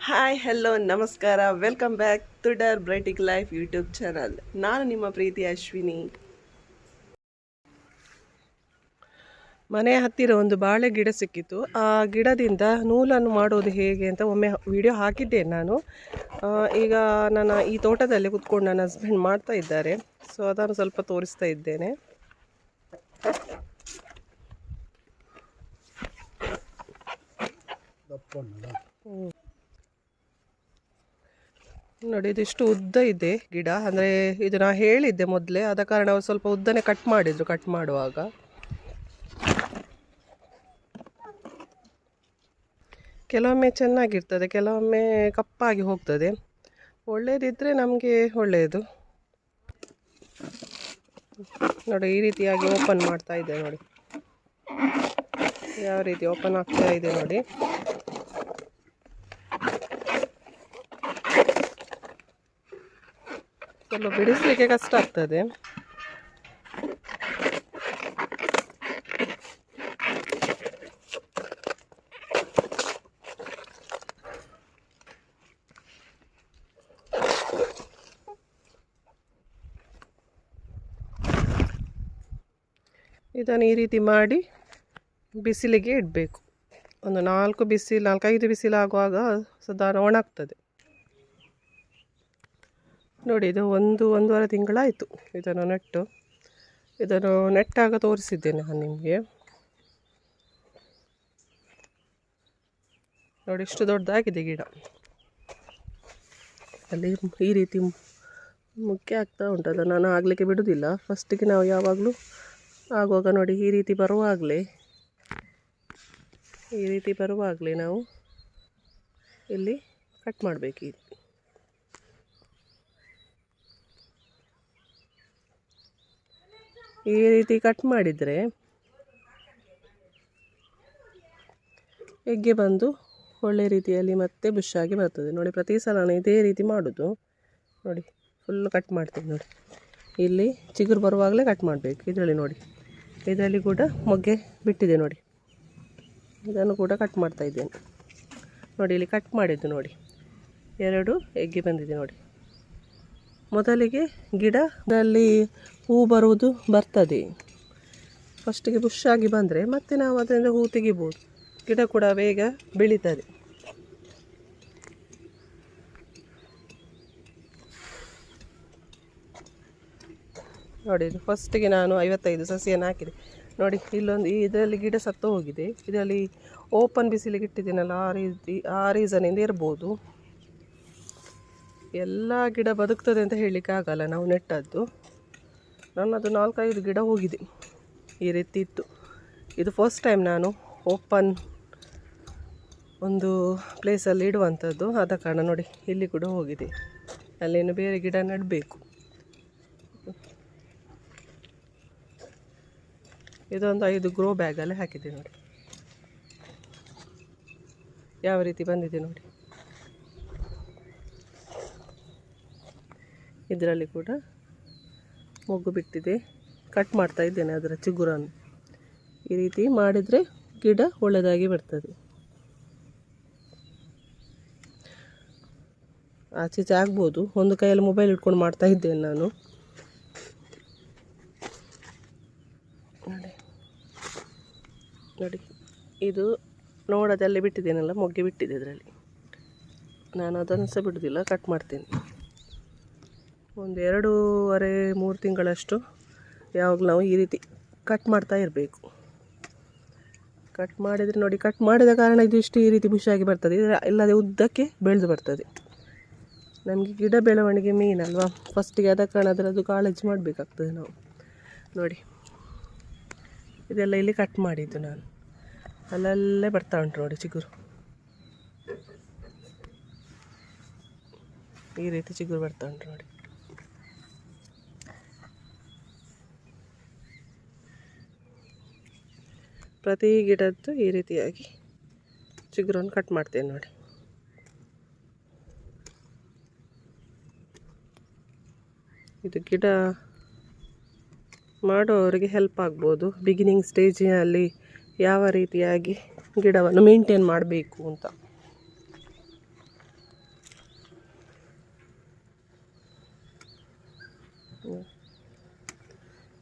Hi hello ನಮಸ್ಕಾರ, welcome back to the brightic life YouTube channel. ನಾನು ನಿಮ್ಮ ಪ್ರೀತಿ ಅಶ್ವಿನಿ. ಮನೆ ಹತ್ತಿರ ಒಂದು ಬಾಳೆ ಗಿಡ ಸಿಕ್ಕಿತು. ಆ ಗಿಡದಿಂದ ನೂಲನ್ನು ಮಾಡೋದು ಹೇಗೆ ಅಂತ ಒಮ್ಮೆ ವಿಡಿಯೋ ಹಾಕಿದ್ದೇನೆ ನಾನು. ಈಗ ನನ್ನ ಈ ತೋಟದಲ್ಲಿ ಕುತ್ಕೊಂಡು ನನ್ನ ಹಸ್ಬೆಂಡ್ ಮಾಡ್ತಾ ಇದ್ದಾರೆ. ಸೊ ಅದನ್ನು ಸ್ವಲ್ಪ ತೋರಿಸ್ತಾ ಇದ್ದೇನೆ. ನೋಡಿ, ಇದಿಷ್ಟು ಉದ್ದ ಇದೆ ಗಿಡ. ಅಂದರೆ ಇದು ನಾ ಹೇಳಿದ್ದೆ ಮೊದಲೇ, ಆದ ಕಾರಣ ಅವ್ರು ಸ್ವಲ್ಪ ಉದ್ದನೇ ಕಟ್ ಮಾಡಿದ್ರು. ಕಟ್ ಮಾಡುವಾಗ ಕೆಲವೊಮ್ಮೆ ಚೆನ್ನಾಗಿರ್ತದೆ, ಕೆಲವೊಮ್ಮೆ ಕಪ್ಪಾಗಿ ಹೋಗ್ತದೆ. ಒಳ್ಳೇದಿದ್ದರೆ ನಮಗೆ ಒಳ್ಳೆಯದು. ನೋಡಿ, ಈ ರೀತಿಯಾಗಿ ಓಪನ್ ಮಾಡ್ತಾ ಇದೆ. ನೋಡಿ ಯಾವ ರೀತಿ ಓಪನ್ ಆಗ್ತಾ ಇದೆ ನೋಡಿ. ಸ್ವಲ್ಪ ಬಿಡಿಸ್ಲಿಕ್ಕೆ ಕಷ್ಟ ಆಗ್ತದೆ. ಇದನ್ನು ಈ ರೀತಿ ಮಾಡಿ ಬಿಸಿಲಿಗೆ ಇಡಬೇಕು. ಒಂದು 4-5 ಬಿಸಿಲು ಆಗುವಾಗ ಸಾಧಾರಣ ಒಣಗ್ತದೆ. ನೋಡಿ, ಇದು 1-1.5 ತಿಂಗಳಾಯಿತು ಇದನ್ನು ನೆಟ್ಟು. ಇದನ್ನು ನೆಟ್ಟಾಗ ತೋರಿಸಿದ್ದೇನೆ ನಾನು ನಿಮಗೆ. ನೋಡಿ, ಇಷ್ಟು ದೊಡ್ಡದಾಗಿದೆ ಗಿಡ. ಅಲ್ಲಿ ಈ ರೀತಿ ಮುಖ್ಯ ಆಗ್ತಾ ಉಂಟು. ಅದನ್ನು ನಾನು ಆಗಲಿಕ್ಕೆ ಬಿಡುವುದಿಲ್ಲ. ಫಸ್ಟಿಗೆ ನಾವು ಯಾವಾಗಲೂ ಆಗುವಾಗ ನೋಡಿ, ಈ ರೀತಿ ಬರುವಾಗಲೇ ನಾವು ಇಲ್ಲಿ ಕಟ್ ಮಾಡಬೇಕು. ಈ ರೀತಿ ಕಟ್ ಮಾಡಿದರೆ ಎಗ್ಗೆ ಬಂದು ಒಳ್ಳೆ ರೀತಿಯಲ್ಲಿ ಮತ್ತೆ ಬುಷಾಗಿ ಬರ್ತದೆ. ನೋಡಿ, ಪ್ರತಿ ಸಲ ನಾನು ಇದೇ ರೀತಿ ಮಾಡೋದು. ನೋಡಿ, ಫುಲ್ಲು ಕಟ್ ಮಾಡ್ತೀನಿ. ನೋಡಿ, ಇಲ್ಲಿ ಚಿಗುರು ಬರುವಾಗಲೇ ಕಟ್ ಮಾಡಬೇಕು. ಇದರಲ್ಲಿ ನೋಡಿ, ಇದರಲ್ಲಿ ಕೂಡ ಮೊಗ್ಗೆ ಬಿಟ್ಟಿದೆ. ನೋಡಿ, ಇದನ್ನು ಕೂಡ ಕಟ್ ಮಾಡ್ತಾ ಇದ್ದೇನೆ. ನೋಡಿ, ಇಲ್ಲಿ ಕಟ್ ಮಾಡಿದ್ದು ನೋಡಿ, 2 ಎಗ್ಗೆ ಬಂದಿದೆ. ನೋಡಿ, ಮೊದಲಿಗೆ ಗಿಡದಲ್ಲಿ ಹೂ ಬರ್ತದೆ. ಫಸ್ಟಿಗೆ ಬುಷಾಗಿ ಬಂದರೆ ಮತ್ತೆ ನಾವು ಅದರಿಂದ ಹೂ ತೆಗಿಬೋದು. ಗಿಡ ಕೂಡ ಬೇಗ ಬೆಳೀತದೆ. ನೋಡಿ, ಇದು ಫಸ್ಟಿಗೆ ನಾನು 55 ಸಸಿಯನ್ನು ಹಾಕಿದೆ. ನೋಡಿ, ಇದರಲ್ಲಿ ಗಿಡ ಸತ್ತು ಹೋಗಿದೆ. ಇದರಲ್ಲಿ ಓಪನ್ ಬಿಸಿಲಿಗೆ ಇಟ್ಟಿದ್ದೀನಲ್ಲ, ಆ ರೀಸನಿಂದ ಇರ್ಬೋದು. ಎಲ್ಲ ಗಿಡ ಬದುಕ್ತದೆ ಅಂತ ಹೇಳಲಿಕ್ಕೆ ಆಗಲ್ಲ. ನಾವು ನೆಟ್ಟದ್ದು ನನ್ನದು 4-5 ಗಿಡ ಹೋಗಿದೆ. ಈ ರೀತಿ ಇತ್ತು. ಇದು ಫಸ್ಟ್ ಟೈಮ್ ನಾನು ಓಪನ್ ಒಂದು ಪ್ಲೇಸಲ್ಲಿ ಇಡುವಂಥದ್ದು. ಆದ ಕಾರಣ ನೋಡಿ, ಇಲ್ಲಿ ಕೂಡ ಹೋಗಿದೆ. ಅಲ್ಲೇನು ಬೇರೆ ಗಿಡ ನೆಡಬೇಕು. ಇದೊಂದು 5 ಗ್ರೋ ಬ್ಯಾಗಲ್ಲಿ ಹಾಕಿದೆ. ನೋಡಿ ಯಾವ ರೀತಿ ಬಂದಿದೆ ನೋಡಿ. ಇದರಲ್ಲಿ ಕೂಡ ಮೊಗ್ಗು ಬಿಟ್ಟಿದೆ. ಕಟ್ ಮಾಡ್ತಾ ಇದ್ದೇನೆ ಅದರ ಚಿಗುರನ್ನು. ಈ ರೀತಿ ಮಾಡಿದರೆ ಗಿಡ ಒಳ್ಳೆಯದಾಗಿ ಬರ್ತದೆ. ಆಚೀಚೆ ಆಗ್ಬೋದು. ಒಂದು ಕೈಯಲ್ಲಿ ಮೊಬೈಲ್ ಇಟ್ಕೊಂಡು ಮಾಡ್ತಾ ಇದ್ದೇನೆ ನಾನು. ನೋಡಿ, ಇದು ನೋಡೋದಲ್ಲಿ ಬಿಟ್ಟಿದ್ದೇನಲ್ಲ, ಮೊಗ್ಗೆ ಬಿಟ್ಟಿದೆ ಇದರಲ್ಲಿ. ನಾನು ಅದನ್ನು ಸಹ ಬಿಡೋದಿಲ್ಲ, ಕಟ್ ಮಾಡ್ತೇನೆ. ಒಂದು 2-3 ತಿಂಗಳಷ್ಟು ಯಾವಾಗಲೂ ನಾವು ಈ ರೀತಿ ಕಟ್ ಮಾಡ್ತಾ ಇರಬೇಕು. ಕಟ್ ಮಾಡಿದರೆ ನೋಡಿ, ಕಟ್ ಮಾಡಿದ ಕಾರಣ ಇದು ಇಷ್ಟು ಈ ರೀತಿ ಬುಷಾಗಿ ಬರ್ತದೆ. ಇಲ್ಲದೆ ಉದ್ದಕ್ಕೆ ಬೆಳೆದು ಬರ್ತದೆ. ನಮಗೆ ಗಿಡ ಬೆಳವಣಿಗೆ ಮೇನ್ ಅಲ್ವಾ. ಫಸ್ಟಿಗೆ ಆದ ಕಾರಣ ಅದರದ್ದು ಕಾಳಜಿ ಮಾಡಬೇಕಾಗ್ತದೆ ನಾವು. ನೋಡಿ, ಇದೆಲ್ಲ ಇಲ್ಲಿ ಕಟ್ ಮಾಡಿದ್ದು ನಾನು. ಅಲ್ಲಲ್ಲೇ ಬರ್ತಾ ಉಂಟು ನೋಡಿ ಚಿಗುರು. ಈ ರೀತಿ ಚಿಗುರು ಬರ್ತಾ ಉಂಟು ನೋಡಿ. ಪ್ರತಿ ಗಿಡದ್ದು ಈ ರೀತಿಯಾಗಿ ಚಿಗುರನ್ನು ಕಟ್ ಮಾಡ್ತೇನೆ ನೋಡಿ. ಇದು ಗಿಡ ಮಾಡೋರಿಗೆ ಹೆಲ್ಪ್ ಆಗ್ಬೋದು. ಬಿಗಿನಿಂಗ್ ಸ್ಟೇಜಿನಲ್ಲಿ ಯಾವ ರೀತಿಯಾಗಿ ಗಿಡವನ್ನು ಮೇಂಟೈನ್ ಮಾಡಬೇಕು ಅಂತ.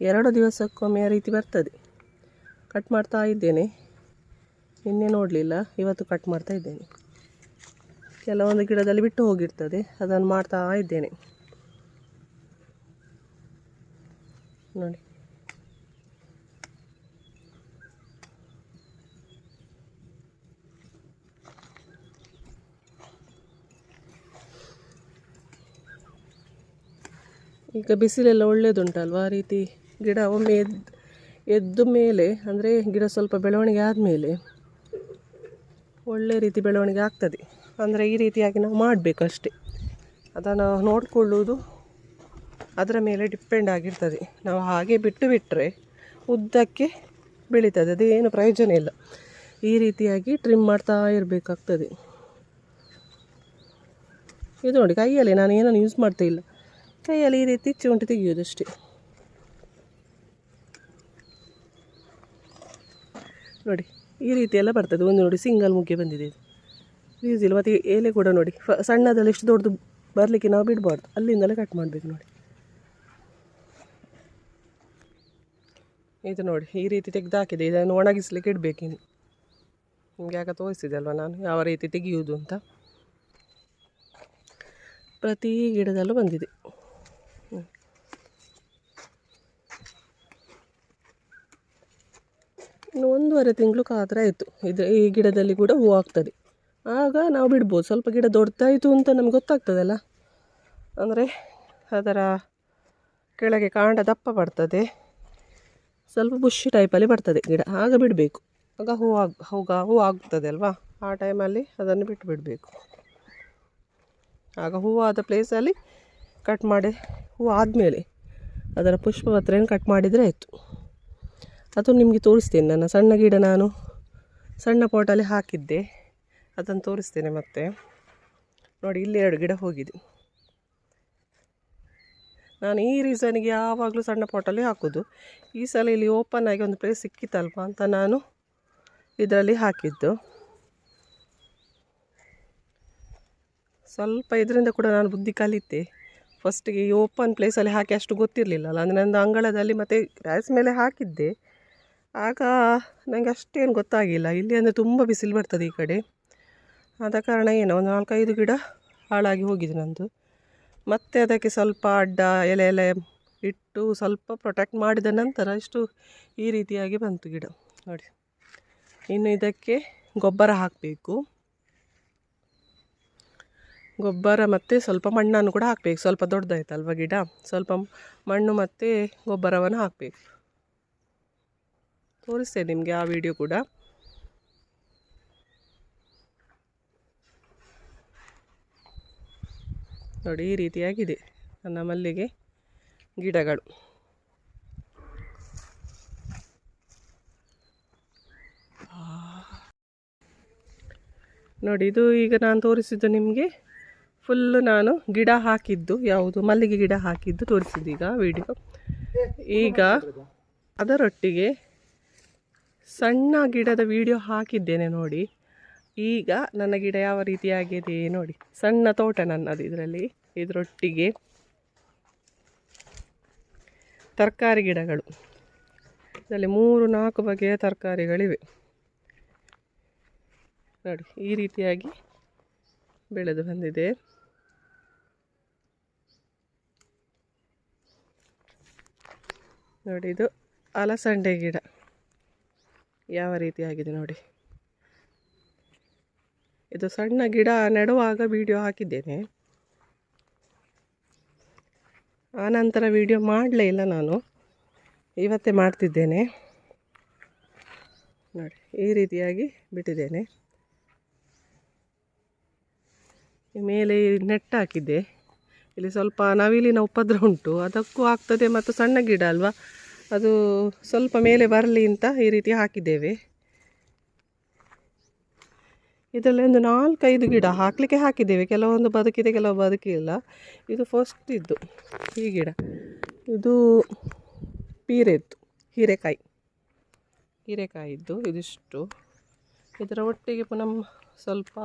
2 ದಿವಸಕ್ಕೊಮ್ಮೆ ಆ ರೀತಿ ಬರ್ತದೆ. ಕಟ್ ಮಾಡ್ತಾ ಇದ್ದೇನೆ, ನಿನ್ನೆ ನೋಡಲಿಲ್ಲ, ಇವತ್ತು ಕಟ್ ಮಾಡ್ತಾ ಇದ್ದೇನೆ. ಕೆಲವೊಂದು ಗಿಡದಲ್ಲಿ ಬಿಟ್ಟು ಹೋಗಿರ್ತದೆ, ಅದನ್ನು ಮಾಡ್ತಾ ಇದ್ದೇನೆ ನೋಡಿ. ಈಗ ಬಿಸಿಲೆಲ್ಲ ಒಳ್ಳೆಯದುಂಟಲ್ವ, ಆ ರೀತಿ ಗಿಡ ಒಮ್ಮೆ ಎದ್ದು ಮೇಲೆ, ಅಂದರೆ ಗಿಡ ಸ್ವಲ್ಪ ಬೆಳವಣಿಗೆ ಆದಮೇಲೆ ಒಳ್ಳೆ ರೀತಿ ಬೆಳವಣಿಗೆ ಆಗ್ತದೆ. ಅಂದರೆ ಈ ರೀತಿಯಾಗಿ ನಾವು ಮಾಡಬೇಕಷ್ಟೆ, ಅದನ್ನು ನೋಡಿಕೊಳ್ಳುವುದು ಅದರ ಮೇಲೆ ಡಿಪೆಂಡ್ ಆಗಿರ್ತದೆ. ನಾವು ಹಾಗೆ ಬಿಟ್ಟು ಬಿಟ್ಟರೆ ಉದ್ದಕ್ಕೆ ಬೆಳೀತದೆ, ಅದೇನು ಪ್ರಯೋಜನ ಇಲ್ಲ. ಈ ರೀತಿಯಾಗಿ ಟ್ರಿಮ್ ಮಾಡ್ತಾ ಇರಬೇಕಾಗ್ತದೆ. ಇದು ನೋಡಿ, ಕೈಯಲ್ಲಿ ನಾನು ಏನನ್ನು ಯೂಸ್ ಮಾಡ್ತಾ ಇಲ್ಲ, ಕೈಯಲ್ಲಿ ಈ ರೀತಿ ಚುಂಟಿ ತೆಗೆಯೋದಷ್ಟೇ ನೋಡಿ. ಈ ರೀತಿ ಎಲ್ಲ ಬರ್ತದೆ. ಒಂದು ನೋಡಿ, ಸಿಂಗಲ್ ಮುಗ್ಗೆ ಬಂದಿದೆ, ಯೂಸ್ ಇಲ್ಲ. ಮತ್ತು ಎಲೆ ಕೂಡ ನೋಡಿ, ಸಣ್ಣದಲ್ಲಿ ಎಷ್ಟು ದೊಡ್ಡದು ಬರಲಿಕ್ಕೆ ನಾವು ಬಿಡಬಾರ್ದು, ಅಲ್ಲಿಂದಲೇ ಕಟ್ ಮಾಡಬೇಕು ನೋಡಿ. ಇದು ನೋಡಿ, ಈ ರೀತಿ ತೆಗೆದು ಹಾಕಿದೆ. ಇದನ್ನು ಒಣಗಿಸ್ಲಿಕ್ಕೆ ಇಡಬೇಕಿನ್ನು. ನಿಮಗೆ ಆಗ ತೋರಿಸಿದೆ ಅಲ್ವ ನಾನು ಯಾವ ರೀತಿ ತೆಗೆಯುವುದು ಅಂತ. ಪ್ರತಿ ಗಿಡದಲ್ಲೂ ಬಂದಿದೆ. ಇನ್ನು 1.5 ತಿಂಗಳು ಕಾದ್ರೆ ಆಯಿತು. ಈ ಗಿಡದಲ್ಲಿ ಕೂಡ ಹೂವು ಆಗ್ತದೆ. ಆಗ ನಾವು ಬಿಡ್ಬೋದು. ಸ್ವಲ್ಪ ಗಿಡ ದೊಡ್ಡದಾಯಿತು ಅಂತ ನಮ್ಗೆ ಗೊತ್ತಾಗ್ತದಲ್ಲ, ಅಂದರೆ ಅದರ ಕೆಳಗೆ ಕಾಂಡ ದಪ್ಪ ಬರ್ತದೆ, ಸ್ವಲ್ಪ ಬುಷಿ ಟೈಪಲ್ಲಿ ಬರ್ತದೆ ಗಿಡ, ಆಗ ಬಿಡಬೇಕು. ಆಗ ಹೂವು ಆಗ್ತದೆ ಅಲ್ವಾ, ಆ ಟೈಮಲ್ಲಿ ಅದನ್ನು ಬಿಟ್ಟು ಬಿಡಬೇಕು. ಆಗ ಹೂವಾದ ಪ್ಲೇಸಲ್ಲಿ ಕಟ್ ಮಾಡಿ, ಹೂವು ಆದಮೇಲೆ ಅದರ ಪುಷ್ಪಪತ್ರೆಯನ್ನು ಕಟ್ ಮಾಡಿದರೆ ಆಯಿತು. ಅದು ನಿಮಗೆ ತೋರಿಸ್ತೇನೆ. ನನ್ನ ಸಣ್ಣ ಗಿಡ ನಾನು ಸಣ್ಣ ಪಾಟಲ್ಲಿ ಹಾಕಿದ್ದೆ, ಅದನ್ನು ತೋರಿಸ್ತೇನೆ ಮತ್ತೆ ನೋಡಿ. ಇಲ್ಲಿ 2 ಗಿಡ ಹೋಗಿದೆ. ನಾನು ಈ ರೀಸನ್ಗೆ ಯಾವಾಗಲೂ ಸಣ್ಣ ಪಾಟಲ್ಲಿ ಹಾಕೋದು. ಈ ಸಲ ಇಲ್ಲಿ ಓಪನ್ ಆಗಿ ಒಂದು ಪ್ಲೇಸ್ ಸಿಕ್ಕಿತ್ತಲ್ವ ಅಂತ ನಾನು ಇದರಲ್ಲಿ ಹಾಕಿದ್ದು. ಸ್ವಲ್ಪ ಇದರಿಂದ ಕೂಡ ನಾನು ಬುದ್ಧಿ ಕಲಿತೆ. ಫಸ್ಟಿಗೆ ಈ ಓಪನ್ ಪ್ಲೇಸಲ್ಲಿ ಹಾಕಿ ಅಷ್ಟು ಗೊತ್ತಿರಲಿಲ್ಲಲ್ಲ, ಅಂದರೆ ನಂದು ಅಂಗಳದಲ್ಲಿ ಮತ್ತು ಗ್ಯಾಸ್ ಮೇಲೆ ಹಾಕಿದ್ದೆ. ಆಗ ನನಗೆ ಅಷ್ಟೇನು ಗೊತ್ತಾಗಿಲ್ಲ. ಇಲ್ಲಿ ಅಂದರೆ ತುಂಬ ಬಿಸಿಲು ಬರ್ತದೆ ಈ ಕಡೆ, ಆದ ಕಾರಣ ಏನೋ ಒಂದು 4-5 ಗಿಡ ಹಾಳಾಗಿ ಹೋಗಿದೆ ನಂದು. ಮತ್ತು ಅದಕ್ಕೆ ಸ್ವಲ್ಪ ಅಡ್ಡ ಎಲೆ ಇಟ್ಟು ಸ್ವಲ್ಪ ಪ್ರೊಟೆಕ್ಟ್ ಮಾಡಿದ ನಂತರ ಇಷ್ಟು ಈ ರೀತಿಯಾಗಿ ಬಂತು ಗಿಡ ನೋಡಿ. ಇನ್ನು ಇದಕ್ಕೆ ಗೊಬ್ಬರ ಹಾಕಬೇಕು. ಗೊಬ್ಬರ ಮತ್ತು ಸ್ವಲ್ಪ ಮಣ್ಣನ್ನು ಕೂಡ ಹಾಕಬೇಕು. ಸ್ವಲ್ಪ ದೊಡ್ಡದಾಯ್ತಲ್ವ ಗಿಡ, ಸ್ವಲ್ಪ ಮಣ್ಣು ಮತ್ತು ಗೊಬ್ಬರವನ್ನು ಹಾಕಬೇಕು. ತೋರಿಸ್ತೇನೆ ನಿಮಗೆ ಆ ವಿಡಿಯೋ ಕೂಡ. ನೋಡಿ, ಈ ರೀತಿಯಾಗಿದೆ ನನ್ನ ಮಲ್ಲಿಗೆ ಗಿಡಗಳು. ನೋಡಿ, ಇದು ಈಗ ನಾನು ತೋರಿಸಿದ್ದು ನಿಮಗೆ ಫುಲ್ಲು ನಾನು ಗಿಡ ಹಾಕಿದ್ದು, ಯಾವುದು ಮಲ್ಲಿಗೆ ಗಿಡ ಹಾಕಿದ್ದು ತೋರಿಸಿದ್ದು ಈಗ ವಿಡಿಯೋ. ಈಗ ಅದರೊಟ್ಟಿಗೆ ಸಣ್ಣ ಗಿಡದ ವಿಡಿಯೋ ಹಾಕಿದ್ದೇನೆ ನೋಡಿ. ಈಗ ನನ್ನ ಗಿಡ ಯಾವ ರೀತಿಯಾಗಿದೆ ನೋಡಿ. ಸಣ್ಣ ತೋಟ ನನ್ನದು ಇದರಲ್ಲಿ. ಇದರೊಟ್ಟಿಗೆ ತರಕಾರಿ ಗಿಡಗಳು, ಇದರಲ್ಲಿ 3-4 ಬಗೆಯ ತರಕಾರಿಗಳಿವೆ ನೋಡಿ. ಈ ರೀತಿಯಾಗಿ ಬೆಳೆದು ಬಂದಿದೆ ನೋಡಿ. ಇದು ಅಲಸಂಡೆ ಗಿಡ ಯಾವ ರೀತಿಯಾಗಿದೆ ನೋಡಿ. ಇದು ಸಣ್ಣ ಗಿಡ ನೆಡುವಾಗ ವಿಡಿಯೋ ಹಾಕಿದ್ದೇನೆ, ಆನಂತರ ವಿಡಿಯೋ ಮಾಡಲೇ ಇಲ್ಲ ನಾನು, ಇವತ್ತೇ ಮಾಡ್ತಿದ್ದೇನೆ ನೋಡಿ. ಈ ರೀತಿಯಾಗಿ ಬಿಟ್ಟಿದ್ದೇನೆ. ಮೇಲೆ ನೆಟ್ ಹಾಕಿದ್ದೆ. ಇಲ್ಲಿ ಸ್ವಲ್ಪ ನವಿಲಿನ ಉಪದ್ರ ಉಂಟು, ಅದಕ್ಕೂ ಆಗ್ತದೆ, ಮತ್ತು ಸಣ್ಣ ಗಿಡ ಅಲ್ವಾ, ಅದು ಸ್ವಲ್ಪ ಮೇಲೆ ಬರಲಿ ಅಂತ ಈ ರೀತಿ ಹಾಕಿದ್ದೇವೆ. ಇದರಲ್ಲಿ ಒಂದು 4-5 ಗಿಡ ಹಾಕಲಿಕ್ಕೆ ಹಾಕಿದ್ದೇವೆ. ಕೆಲವೊಂದು ಬದುಕಿದೆ, ಕೆಲವು ಬದುಕಿಲ್ಲ. ಇದು ಫಸ್ಟ್ ಇದ್ದು ಈ ಗಿಡ, ಇದು ಪೀರೆದ್ದು ಹೀರೆಕಾಯಿದ್ದು ಇದಿಷ್ಟು. ಇದರ ಒಟ್ಟಿಗೆ ಪುನಃ ಸ್ವಲ್ಪ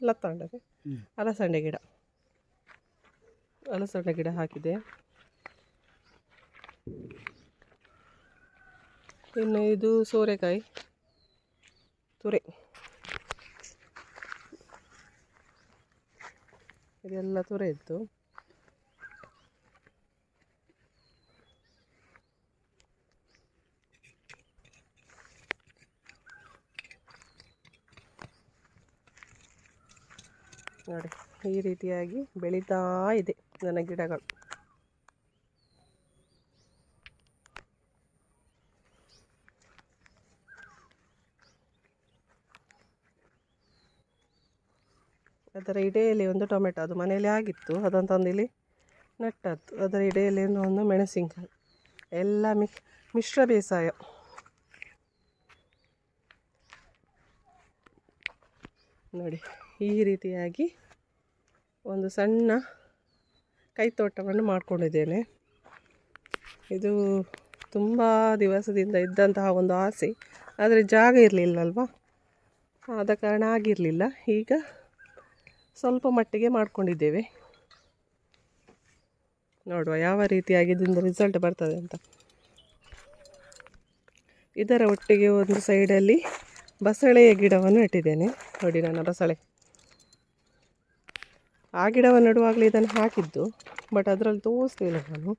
ಲತ್ತಂಡೆ ಅಲಸಂಡೆ ಗಿಡ ಹಲಸಣ್ಣ ಗಿಡ ಹಾಕಿದೆ. ಇನ್ನು ಇದು ಸೋರೆಕಾಯಿ ತುರೆ, ಇದೆಲ್ಲ ತುರೆ ಇತ್ತು. ನೋಡಿ ಈ ರೀತಿಯಾಗಿ ಬೆಳೀತಾ ಇದೆ ನನ್ನ ಗಿಡಗಳು. ಅದರ ಇಡೆಯಲ್ಲಿ ಒಂದು ಟೊಮೆಟೊ, ಅದು ಮನೆಯಲ್ಲಿ ಆಗಿತ್ತು, ಅದನ್ನು ತಂದಿಲ್ಲಿ ನೆಟ್ಟದ್ದು. ಅದರ ಇಡೆಯಲ್ಲಿ ಒಂದು ಮೆಣಸಿನಕಾಯಿ, ಎಲ್ಲ ಮಿಶ್ರ ಬೇಸಾಯ. ನೋಡಿ ಈ ರೀತಿಯಾಗಿ ಒಂದು ಸಣ್ಣ ಕೈತೋಟವನ್ನು ಮಾಡಿಕೊಂಡಿದ್ದೇನೆ. ಇದು ತುಂಬ ದಿವಸದಿಂದ ಇದ್ದಂತಹ ಒಂದು ಆಸೆ, ಆದರೆ ಜಾಗ ಇರಲಿಲ್ಲಲ್ವ, ಆದ ಕಾರಣ ಆಗಿರಲಿಲ್ಲ. ಈಗ ಸ್ವಲ್ಪ ಮಟ್ಟಿಗೆ ಮಾಡಿಕೊಂಡಿದ್ದೇವೆ. ನೋಡುವ ಯಾವ ರೀತಿಯಾಗಿ ಇದರಿಂದ ರಿಸಲ್ಟ್ ಬರ್ತದೆ ಅಂತ. ಇದರ ಒಟ್ಟಿಗೆ ಒಂದು ಸೈಡಲ್ಲಿ ಬಸಳೆಯ ಗಿಡವನ್ನು ನೆಟ್ಟಿದ್ದೇನೆ. ನೋಡಿ ನನ್ನ ಬಸಳೆ, ಆ ಗಿಡವನ್ನು ನೆಡುವಾಗಲೇ ಇದನ್ನು ಹಾಕಿದ್ದು, ಬಟ್ ಅದರಲ್ಲಿ ತೋರಿಸ್ಲಿಲ್ಲ ನಾನು.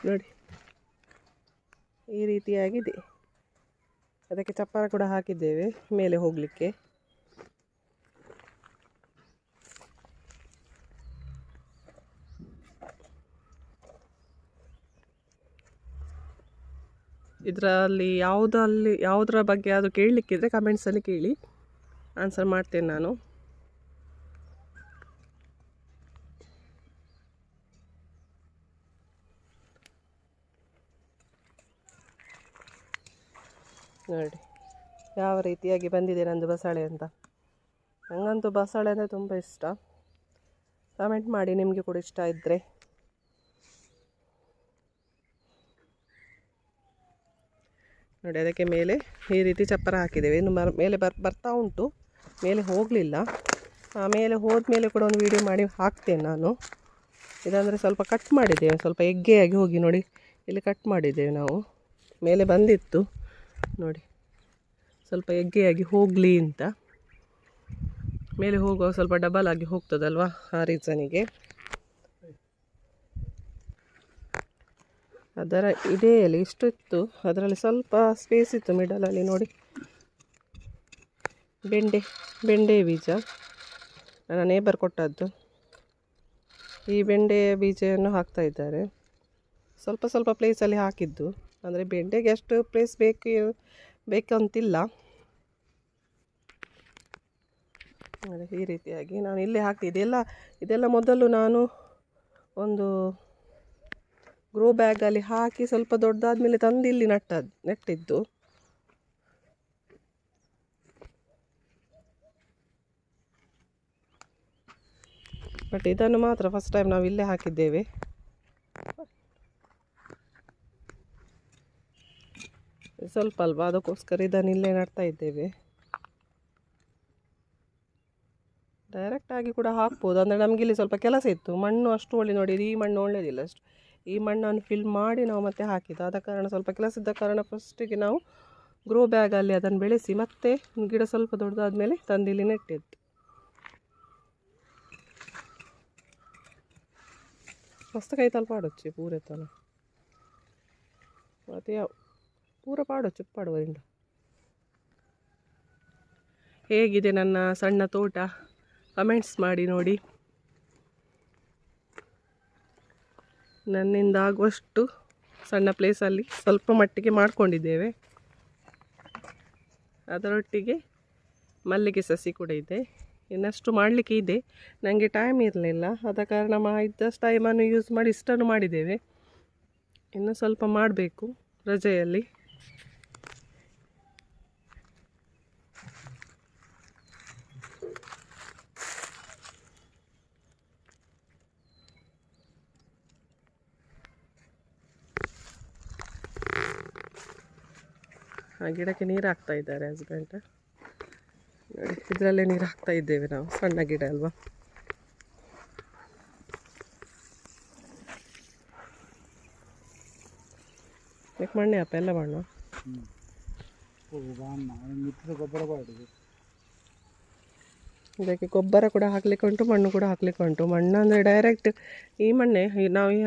ನೋಡಿ ಈ ರೀತಿಯಾಗಿದೆ. ಅದಕ್ಕೆ ಚಪ್ಪರ ಕೂಡ ಹಾಕಿದ್ದೇವೆ ಮೇಲೆ ಹೋಗಲಿಕ್ಕೆ. ಇದರಲ್ಲಿ ಯಾವುದರ ಬಗ್ಗೆ ಅದು ಕೇಳಲಿಕ್ಕಿದ್ರೆ ಕಮೆಂಟ್ಸಲ್ಲಿ ಕೇಳಿ, ಆನ್ಸರ್ ಮಾಡ್ತೇನೆ ನಾನು. ನೋಡಿ ಯಾವ ರೀತಿಯಾಗಿ ಬಂದಿದೆ ನಂದು ಬಸಳೆ ಅಂತ. ನನಗಂತೂ ಬಸಳೆ ಅಂದರೆ ತುಂಬ ಇಷ್ಟ. ಕಮೆಂಟ್ ಮಾಡಿ ನಿಮಗೆ ಕೂಡ ಇಷ್ಟ ಇದ್ದರೆ. ನೋಡಿ ಅದಕ್ಕೆ ಮೇಲೆ ಈ ರೀತಿ ಚಪ್ಪರ ಹಾಕಿದ್ದೇವೆ. ಇನ್ನು ಮೇಲೆ ಬರ್ತಾ ಉಂಟು, ಮೇಲೆ ಹೋಗಲಿಲ್ಲ. ಮೇಲೆ ಹೋದ್ಮೇಲೆ ಕೂಡ ಒಂದು ವಿಡಿಯೋ ಮಾಡಿ ಹಾಕ್ತೇನೆ ನಾನು. ಇದಂದರೆ ಸ್ವಲ್ಪ ಕಟ್ ಮಾಡಿದ್ದೇವೆ, ಸ್ವಲ್ಪ ಎಗ್ಗೆಯಾಗಿ ಹೋಗಿ ನೋಡಿ ಇಲ್ಲಿ ಕಟ್ ಮಾಡಿದ್ದೇವೆ ನಾವು. ಮೇಲೆ ಬಂದಿತ್ತು ನೋಡಿ, ಸ್ವಲ್ಪ ಎಗ್ಗೆಯಾಗಿ ಹೋಗಲಿ ಅಂತ. ಮೇಲೆ ಹೋಗುವಾಗ ಸ್ವಲ್ಪ ಡಬಲ್ ಆಗಿ ಹೋಗ್ತದಲ್ವ, ಆ ರೀಸನಿಗೆ. ಅದರ ಇಡೆಯಲ್ಲಿ ಇಷ್ಟು ಇತ್ತು, ಅದರಲ್ಲಿ ಸ್ವಲ್ಪ ಸ್ಪೇಸ್ ಇತ್ತು ಮಿಡಲಲ್ಲಿ. ನೋಡಿ ಬೆಂಡೆ ಬೀಜ ನನ್ನ ನೇಬರ್ ಕೊಟ್ಟದ್ದು. ಈ ಬೆಂಡೆ ಬೀಜವನ್ನು ಹಾಕ್ತಾ ಇದ್ದಾರೆ. ಸ್ವಲ್ಪ ಪ್ಲೇಸಲ್ಲಿ ಹಾಕಿದ್ದು, ಅಂದರೆ ಬೆಂಡೆಗೆ ಎಷ್ಟು ಪ್ಲೇಸ್ ಬೇಕಂತಿಲ್ಲ. ಅದೇ ಈ ರೀತಿಯಾಗಿ ನಾನು ಇಲ್ಲೇ ಹಾಕ್ತಿದ್ದೆ. ಇದೆಲ್ಲ ಮೊದಲು ನಾನು ಒಂದು ಗ್ರೋ ಬ್ಯಾಗಲ್ಲಿ ಹಾಕಿ ಸ್ವಲ್ಪ ದೊಡ್ಡದಾದ್ಮೇಲೆ ತಂದು ಇಲ್ಲಿ ನೆಟ್ಟಿದ್ದು. ಬಟ್ ಇದನ್ನು ಮಾತ್ರ ಫಸ್ಟ್ ಟೈಮ್ ನಾವು ಇಲ್ಲೇ ಹಾಕಿದ್ದೇವೆ. ಸ್ವಲ್ಪ ಅಲ್ವಾ, ಅದಕ್ಕೋಸ್ಕರ ಇದನ್ನು ಇಲ್ಲೇ ನಡ್ತಾ ಇದ್ದೇವೆ. ಡೈರೆಕ್ಟಾಗಿ ಕೂಡ ಹಾಕ್ಬೋದು, ಅಂದರೆ ನಮಗೆ ಇಲ್ಲಿ ಸ್ವಲ್ಪ ಕೆಲಸ ಇತ್ತು. ಮಣ್ಣು ಅಷ್ಟು ಒಳ್ಳೆ ನೋಡಿ, ಈ ಮಣ್ಣು ಒಳ್ಳೆಯದಿಲ್ಲ ಅಷ್ಟು. ಈ ಮಣ್ಣನ್ನು ಫಿಲ್ ಮಾಡಿ ನಾವು ಮತ್ತೆ ಹಾಕಿದ್ದು. ಆದ ಕಾರಣ ಸ್ವಲ್ಪ ಕೆಲಸ ಇದ್ದ ಕಾರಣ ಫಸ್ಟಿಗೆ ನಾವು ಗ್ರೋ ಬ್ಯಾಗಲ್ಲಿ ಅದನ್ನು ಬೆಳೆಸಿ ಮತ್ತೆ ಗಿಡ ಸ್ವಲ್ಪ ದೊಡ್ಡದಾದ್ಮೇಲೆ ತಂದಿಲ್ಲಿ ನೆಟ್ಟಿದ್ದು. ಮಸ್ತ್ ಕೈತಲ್ಲಿ ಪಾಡೊಚ್ಚಿ ಪೂರೆತ್ತನ ಮತ್ತೆ ಯಾವ ಪೂರ ಪಾಡೊಚ್ಚು ಪಾಡುವರಿಂದ. ಹೇಗಿದೆ ನನ್ನ ಸಣ್ಣ ತೋಟ, ಕಮೆಂಟ್ಸ್ ಮಾಡಿ ನೋಡಿ. ನನ್ನಿಂದ ಆಗುವಷ್ಟು ಸಣ್ಣ ಪ್ಲೇಸಲ್ಲಿ ಸ್ವಲ್ಪ ಮಟ್ಟಿಗೆ ಮಾಡಿಕೊಂಡಿದ್ದೇವೆ. ಅದರೊಟ್ಟಿಗೆ ಮಲ್ಲಿಗೆ ಸಸಿ ಕೂಡ ಇದೆ. ಇನ್ನಷ್ಟು ಮಾಡಲಿಕ್ಕೆ ಇದೆ, ನನಗೆ ಟೈಮ್ ಇರಲಿಲ್ಲ. ಆದ ಕಾರಣ ಇದ್ದಷ್ಟು ಟೈಮನ್ನು ಯೂಸ್ ಮಾಡಿ ಇಷ್ಟನ್ನು ಮಾಡಿದ್ದೇವೆ. ಇನ್ನು ಸ್ವಲ್ಪ ಮಾಡಬೇಕು ರಜೆಯಲ್ಲಿ. ಆ ಗಿಡಕ್ಕೆ ನೀರು ಹಾಕ್ತಾ ಇದ್ದಾರೆ ಹಸ್ಬೆಂಡ್. ನೋಡಿ ಇದರಲ್ಲೇ ನೀರು ಹಾಕ್ತಾ ಇದ್ದೇವೆ ನಾವು, ಸಣ್ಣ ಗಿಡ ಅಲ್ವಾ. ಯಾಕೆ ಮಣ್ಣೆ ಅಪ್ಪ ಎಲ್ಲ ಮಣ್ಣು ಇದಕ್ಕೆ ಗೊಬ್ಬರ ಕೂಡ ಹಾಕ್ಲಿಕ್ಕೆ ಉಂಟು, ಮಣ್ಣು ಕೂಡ ಹಾಕ್ಲಿಕ್ಕೆ ಉಂಟು. ಮಣ್ಣು ಅಂದರೆ ಡೈರೆಕ್ಟ್ ಈ ಮಣ್ಣೆ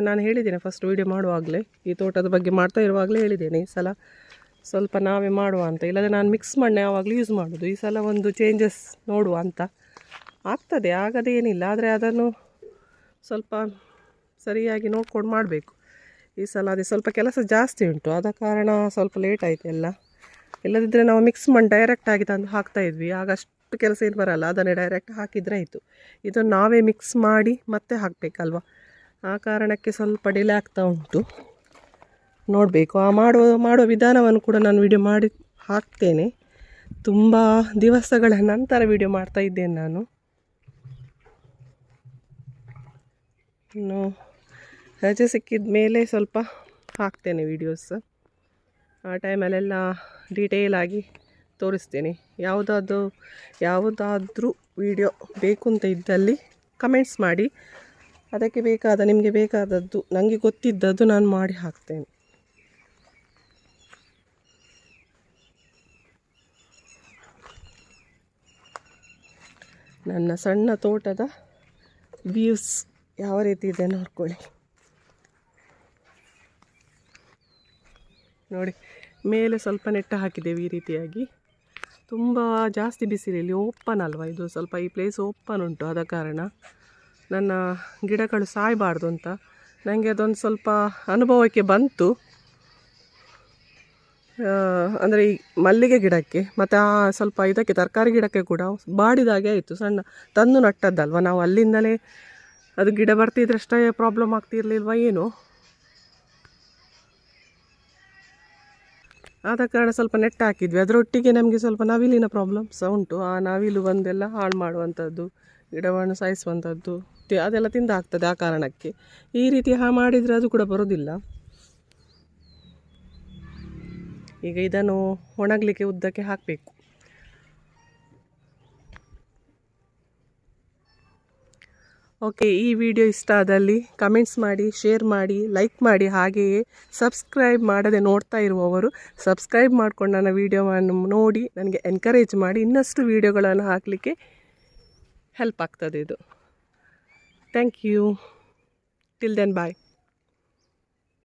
ನಾನು ಹೇಳಿದ್ದೇನೆ ಫಸ್ಟ್ ವೀಡಿಯೋ ಮಾಡುವಾಗಲೇ, ಈ ತೋಟದ ಬಗ್ಗೆ ಮಾಡ್ತಾ ಇರುವಾಗಲೇ ಹೇಳಿದ್ದೇನೆ ಈ ಸಲ ಸ್ವಲ್ಪ ನಾವೇ ಮಾಡುವ ಅಂತ. ಇಲ್ಲದೆ ನಾನು ಮಿಕ್ಸ್ ಮಣ್ಣೆ ಯಾವಾಗಲೂ ಯೂಸ್ ಮಾಡೋದು. ಈ ಸಲ ಒಂದು ಚೇಂಜಸ್ ನೋಡುವ ಅಂತ. ಆಗ್ತದೆ, ಆಗದೇನಿಲ್ಲ, ಆದರೆ ಅದನ್ನು ಸ್ವಲ್ಪ ಸರಿಯಾಗಿ ನೋಡ್ಕೊಂಡು ಮಾಡಬೇಕು. ಈ ಸಲ ಅದೇ ಸ್ವಲ್ಪ ಕೆಲಸ ಜಾಸ್ತಿ ಉಂಟು, ಆದ ಕಾರಣ ಸ್ವಲ್ಪ ಲೇಟ್ ಆಯಿತು ಎಲ್ಲ. ಇಲ್ಲದಿದ್ದರೆ ನಾವು ಮಿಕ್ಸ್ ಮಣ್ಣು ಡೈರೆಕ್ಟಾಗಿ ತಂದು ಹಾಕ್ತಾಯಿದ್ವಿ, ಆಗ ಅಷ್ಟು ಕೆಲಸ ಏನು ಬರೋಲ್ಲ, ಅದನ್ನೇ ಡೈರೆಕ್ಟ್ ಹಾಕಿದರೆ ಆಯಿತು. ಇದನ್ನು ನಾವೇ ಮಿಕ್ಸ್ ಮಾಡಿ ಮತ್ತೆ ಹಾಕಬೇಕಲ್ವ, ಆ ಕಾರಣಕ್ಕೆ ಸ್ವಲ್ಪ ಡಿಲೇ ಆಗ್ತಾ ಉಂಟು. ನೋಡಬೇಕು, ಆ ಮಾಡುವ ವಿಧಾನವನ್ನು ಕೂಡ ನಾನು ವಿಡಿಯೋ ಮಾಡಿ ಹಾಕ್ತೇನೆ. ತುಂಬ ದಿವಸಗಳ ನಂತರ ವಿಡಿಯೋ ಮಾಡ್ತಾ ಇದ್ದೇನೆ ನಾನು. ಇನ್ನು ರಜೆ ಸಿಕ್ಕಿದ ಮೇಲೆ ಸ್ವಲ್ಪ ಹಾಕ್ತೇನೆ ವೀಡಿಯೋಸ್. ಆ ಟೈಮಲ್ಲೆಲ್ಲ ಡೀಟೇಲಾಗಿ ತೋರಿಸ್ತೇನೆ. ಯಾವುದಾದ್ರೂ ವಿಡಿಯೋ ಬೇಕು ಅಂತ ಇದ್ದಲ್ಲಿ ಕಮೆಂಟ್ಸ್ ಮಾಡಿ, ಅದಕ್ಕೆ ನಿಮಗೆ ಬೇಕಾದದ್ದು ನನಗೆ ಗೊತ್ತಿದ್ದದ್ದು ನಾನು ಮಾಡಿ ಹಾಕ್ತೇನೆ. ನನ್ನ ಸಣ್ಣ ತೋಟದ ವ್ಯೂಸ್ ಯಾವ ರೀತಿ ಇದೆ ನೋಡ್ಕೊಳ್ಳಿ. ನೋಡಿ, ಮೇಲೆ ಸ್ವಲ್ಪ ನೆಟ್ಟ ಹಾಕಿದ್ದೇವೆ ಈ ರೀತಿಯಾಗಿ. ತುಂಬ ಜಾಸ್ತಿ ಬಿಸಿಲಿಲ್ಲಿ, ಓಪನ್ ಅಲ್ವಾ ಇದು, ಸ್ವಲ್ಪ ಈ ಪ್ಲೇಸ್ ಓಪನ್ ಉಂಟು. ಆದ ಕಾರಣ ನನ್ನ ಗಿಡಗಳು ಸಾಯಬಾರ್ದು ಅಂತ ನನಗೆ ಅದೊಂದು ಸ್ವಲ್ಪ ಅನುಭವಕ್ಕೆ ಬಂತು. ಅಂದರೆ ಈ ಮಲ್ಲಿಗೆ ಗಿಡಕ್ಕೆ ಮತ್ತು ಸ್ವಲ್ಪ ಇದಕ್ಕೆ ತರಕಾರಿ ಗಿಡಕ್ಕೆ ಕೂಡ ಬಾಡಿದಾಗೆ ಆಯಿತು. ಸಣ್ಣ ತಂದು ನಟ್ಟದ್ದಲ್ವ ನಾವು, ಅಲ್ಲಿಂದಲೇ ಅದು ಗಿಡ ಬರ್ತಿದ್ರೆ ಅಷ್ಟೇ ಪ್ರಾಬ್ಲಮ್ ಆಗ್ತಿರ್ಲಿಲ್ವ ಏನೋ. ಆದ ಕಾರಣ ಸ್ವಲ್ಪ ನೆಟ್ಟು ಹಾಕಿದ್ವಿ. ಅದರೊಟ್ಟಿಗೆ ನಮಗೆ ಸ್ವಲ್ಪ ನವಿಲಿನ ಪ್ರಾಬ್ಲಮ್ ಸಹ ಉಂಟು. ಆ ನವಿಲು ಬಂದೆಲ್ಲ ಹಾಳು ಮಾಡುವಂಥದ್ದು, ಗಿಡವನ್ನು ಸಾಯಿಸುವಂಥದ್ದು ಅದೆಲ್ಲ ತಿಂದು ಹಾಕ್ತದೆ. ಆ ಕಾರಣಕ್ಕೆ ಈ ರೀತಿ ಮಾಡಿದರೆ ಅದು ಕೂಡ ಬರೋದಿಲ್ಲ. ಈಗ ಇದನ್ನು ಒಣಗಲಿಕ್ಕೆ ಉದ್ದಕ್ಕೆ ಹಾಕಬೇಕು. ಓಕೆ, ಈ ವಿಡಿಯೋ ಇಷ್ಟ ಆದಲ್ಲಿ ಕಮೆಂಟ್ಸ್ ಮಾಡಿ, ಶೇರ್ ಮಾಡಿ, ಲೈಕ್ ಮಾಡಿ. ಹಾಗೆಯೇ ಸಬ್ಸ್ಕ್ರೈಬ್ ಮಾಡದೆ ನೋಡ್ತಾ ಇರುವವರು ಸಬ್ಸ್ಕ್ರೈಬ್ ಮಾಡ್ಕೊಂಡು ನನ್ನ ವಿಡಿಯೋವನ್ನು ನೋಡಿ ನನಗೆ ಎನ್ಕರೇಜ್ ಮಾಡಿ. ಇನ್ನಷ್ಟು ವಿಡಿಯೋಗಳನ್ನು ಹಾಕಲಿಕ್ಕೆ ಹೆಲ್ಪ್ ಆಗ್ತದೆ ಇದು. Thank you. Till then bye.